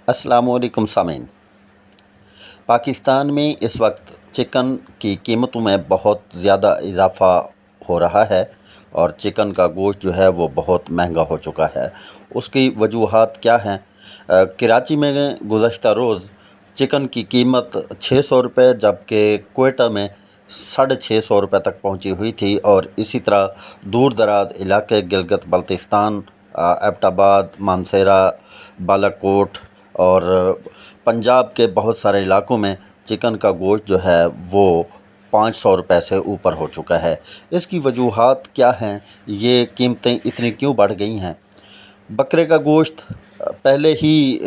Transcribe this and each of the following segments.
अस्सलाम वालेकुम सामीन। पाकिस्तान में इस वक्त चिकन की कीमतों में बहुत ज़्यादा इजाफ़ा हो रहा है और चिकन का गोश्त जो है वो बहुत महंगा हो चुका है। उसकी वजूहात क्या हैं? कराची में गुज़श्ता रोज़ चिकन की कीमत 600 रुपये जबकि क्वेटा में 650 रुपये तक पहुंची हुई थी और इसी तरह दूर दराज इलाके गिलगित बल्तिस्तान, एबटाबाद, मानसेरा, बालाकोट और पंजाब के बहुत सारे इलाकों में चिकन का गोश्त जो है वो 500 रुपये से ऊपर हो चुका है। इसकी वजूहात क्या हैं? ये कीमतें इतनी क्यों बढ़ गई हैं? बकरे का गोश्त पहले ही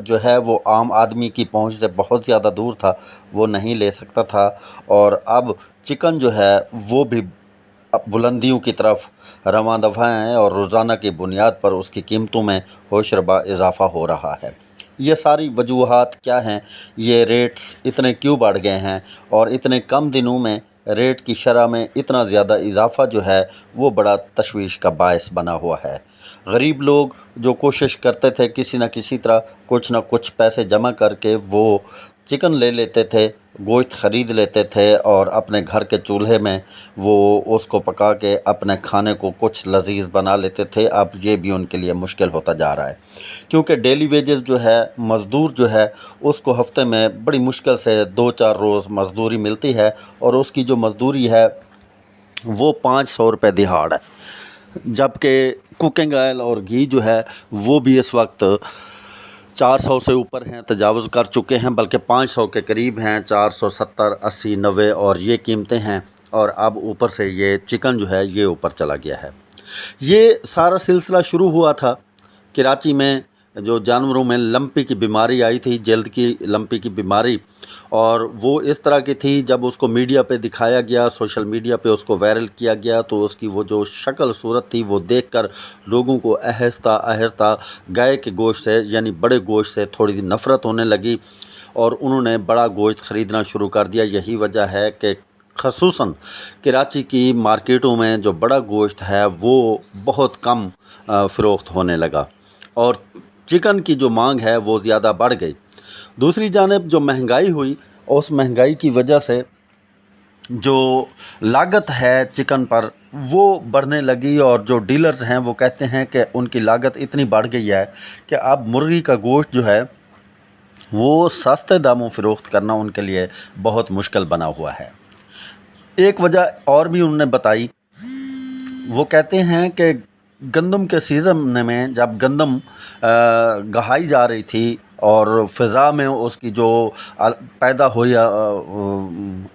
जो है वो आम आदमी की पहुंच से बहुत ज़्यादा दूर था, वो नहीं ले सकता था और अब चिकन जो है वो भी बुलंदियों की तरफ रवां दफा है और रोज़ाना की बुनियाद पर उसकी कीमतों में होशरबा इजाफ़ा हो रहा है। ये सारी वजूहात क्या हैं? ये रेट्स इतने क्यों बढ़ गए हैं और इतने कम दिनों में रेट की शरह में इतना ज़्यादा इजाफ़ा जो है वो बड़ा तशवीश का बायस बना हुआ है। गरीब लोग जो कोशिश करते थे किसी न किसी तरह कुछ न कुछ पैसे जमा करके वो चिकन ले लेते थे, गोश्त ख़रीद लेते थे और अपने घर के चूल्हे में वो उसको पका के अपने खाने को कुछ लजीज बना लेते थे। अब ये भी उनके लिए मुश्किल होता जा रहा है क्योंकि डेली वेजेस जो है, मज़दूर जो है उसको हफ़्ते में बड़ी मुश्किल से 2-4 रोज़ मज़दूरी मिलती है और उसकी जो मज़दूरी है वो 500 रुपये दिहाड़ है। जबकि कुकिंग ऑयल और घी जो है वो भी इस वक्त 400 से ऊपर हैं, तजावुज़ कर चुके हैं, बल्कि 500 के करीब हैं, 470, 80, 90 और ये कीमतें हैं। और अब ऊपर से ये चिकन जो है ये ऊपर चला गया है। ये सारा सिलसिला शुरू हुआ था कराची में जो जानवरों में लंपी की बीमारी आई थी, जल्द की लंपी की बीमारी, और वो इस तरह की थी जब उसको मीडिया पे दिखाया गया, सोशल मीडिया पे उसको वायरल किया गया तो उसकी वो जो शक्ल सूरत थी वो देखकर लोगों को आहिस्ता आहिस्ता गाय के गोश्त से यानी बड़े गोश्त से थोड़ी सी नफ़रत होने लगी और उन्होंने बड़ा गोश्त ख़रीदना शुरू कर दिया। यही वजह है कि ख़ुसूसन कराची की मार्केटों में जो बड़ा गोश्त है वो बहुत कम फ़रोख्त होने लगा और चिकन की जो मांग है वो ज़्यादा बढ़ गई। दूसरी जानिब जो महंगाई हुई, उस महंगाई की वजह से जो लागत है चिकन पर वो बढ़ने लगी और जो डीलर्स हैं वो कहते हैं कि उनकी लागत इतनी बढ़ गई है कि अब मुर्गी का गोश्त जो है वो सस्ते दामों फ़रोख्त करना उनके लिए बहुत मुश्किल बना हुआ है। एक वजह और भी उन्होंने बताई, वो कहते हैं कि गंदम के सीज़न में जब गंदम गहाई जा रही थी और फ़िज़ा में उसकी जो पैदा हुई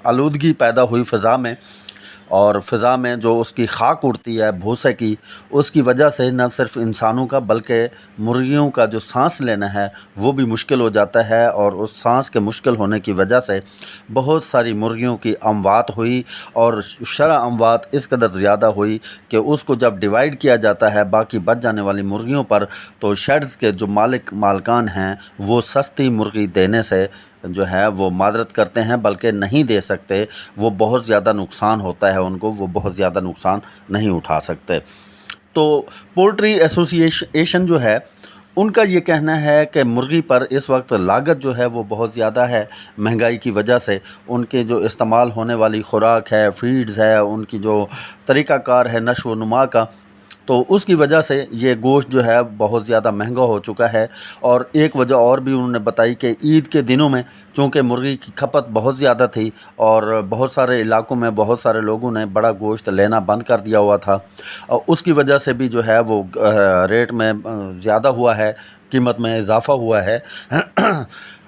आलूदगी पैदा हुई फ़िज़ा में, और फ़िज़ा में जो उसकी खाक उड़ती है भूसे की, उसकी वजह से न सिर्फ इंसानों का बल्कि मुर्गियों का जो सांस लेना है वो भी मुश्किल हो जाता है और उस सांस के मुश्किल होने की वजह से बहुत सारी मुर्गियों की अमवात हुई और शरह अमवात इस कदर ज़्यादा हुई कि उसको जब डिवाइड किया जाता है बाकी बच जाने वाली मुर्गियों पर तो शेड्स के जो मालिकान हैं वो सस्ती मुर्गी देने से जो है वो मादरत करते हैं, बल्कि नहीं दे सकते। वो बहुत ज़्यादा नुकसान होता है उनको, वो बहुत ज़्यादा नुकसान नहीं उठा सकते। तो पोल्ट्री एसोसिएशन जो है उनका ये कहना है कि मुर्गी पर इस वक्त लागत जो है वो बहुत ज़्यादा है महंगाई की वजह से। उनके जो इस्तेमाल होने वाली खुराक है, फीड्स है, उनकी जो तरीक़ाकार है नशो नुमा का, तो उसकी वजह से ये गोश्त जो है बहुत ज़्यादा महंगा हो चुका है। और एक वजह और भी उन्होंने बताई कि ईद के दिनों में चूँकि मुर्गी की खपत बहुत ज़्यादा थी और बहुत सारे इलाकों में बहुत सारे लोगों ने बड़ा गोश्त लेना बंद कर दिया हुआ था और उसकी वजह से भी जो है वो रेट में ज़्यादा हुआ है, कीमत में इजाफ़ा हुआ है।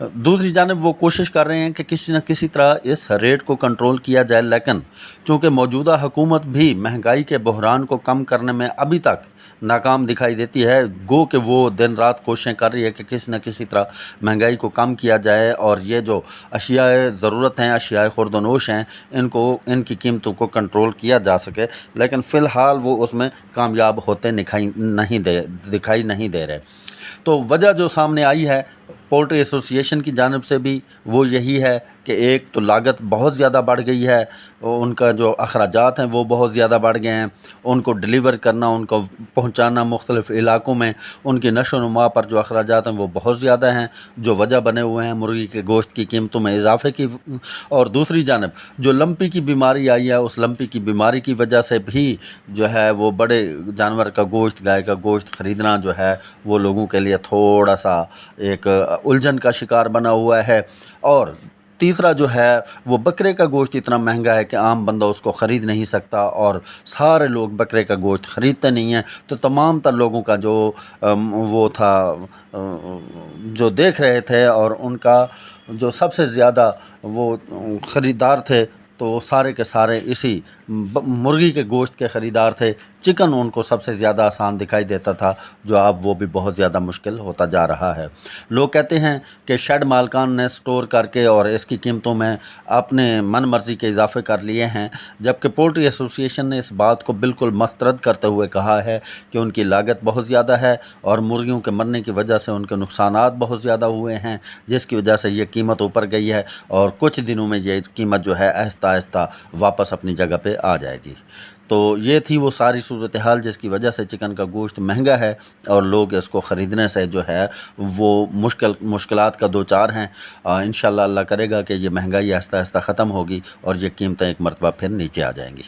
दूसरी जानिब वो कोशिश कर रहे हैं कि किसी न किसी तरह इस रेट को कंट्रोल किया जाए, लेकिन चूँकि मौजूदा हुकूमत भी महंगाई के बहरान को कम करने में अभी तक नाकाम दिखाई देती है। गो कि वो दिन रात कोशिशें कर रही है कि किसी न किसी तरह महंगाई को कम किया जाए और ये जो अशियाए ज़रूरत हैं, अशियाए खुर्दनोश हैं, इनकी कीमतों को कंट्रोल किया जा सके, लेकिन फ़िलहाल वो उसमें कामयाब होते दिखाई नहीं दे रहे। तो वजह जो सामने आई है पोल्ट्री एसोसिएशन की जानिब से भी वो यही है کہ ایک تو لاگت بہت زیادہ بڑھ گئی ہے، ان کا جو اخراجات ہیں وہ بہت زیادہ بڑھ گئے ہیں، ان کو ڈیلیور کرنا، ان کو پہنچانا مختلف علاقوں میں، ان کی نشو و نما پر جو اخراجات ہیں وہ بہت زیادہ ہیں، جو وجہ بنے ہوئے ہیں مرغی کے گوشت کی قیمتوں میں اضافے کی۔ اور دوسری جانب جو لمپی کی بیماری آئی ہے، اس لمپی کی بیماری کی وجہ سے بھی جو ہے وہ بڑے جانور کا گوشت، گائے کا گوشت خریدنا جو ہے وہ لوگوں کے لیے تھوڑا سا ایک الجھن کا شکار بنا ہوا ہے۔ اور تیسرا جو ہے وہ بکرے کا گوشت اتنا مہنگا ہے کہ عام بندہ اس کو خرید نہیں سکتا، اور سارے لوگ بکرے کا گوشت خریدتے نہیں ہیں، تو تمام تر لوگوں کا جو وہ تھا جو دیکھ رہے تھے اور ان کا جو سب سے زیادہ وہ خریدار تھے تو وہ سارے کے سارے اسی مرغی کے گوشت کے خریدار تھے۔ چکن ان کو سب سے زیادہ آسان دکھائی دیتا تھا، جو اب وہ بھی بہت زیادہ مشکل ہوتا جا رہا ہے۔ لوگ کہتے ہیں کہ شیڈ مالکان نے سٹور کر کے اور اس کی قیمتوں میں اپنے من مرضی کے اضافے کر لیے ہیں، جبکہ پولٹری ایسوسی ایشن نے اس بات کو بالکل مسترد کرتے ہوئے کہا ہے کہ ان کی لاگت بہت زیادہ ہے اور مرغیوں کے مرنے کی وجہ سے ان کے نقصانات بہت زیادہ ہوئے ہیں، جس کی وجہ سے یہ قیمت اوپر گئی ہے، اور کچھ دنوں میں یہ قیمت جو ہے آہستہ آہستہ واپس اپنی جگہ پہ آ جائے گی۔ تو یہ تھی وہ ساری صورتحال جس کی وجہ سے چکن کا گوشت مہنگا ہے اور لوگ اس کو خریدنے سے جو ہے وہ مشکلات کا دوچار ہیں۔ انشاءاللہ اللہ کرے گا کہ یہ مہنگائی آہستہ آہستہ ختم ہوگی اور یہ قیمتیں ایک مرتبہ پھر نیچے آ جائیں گی۔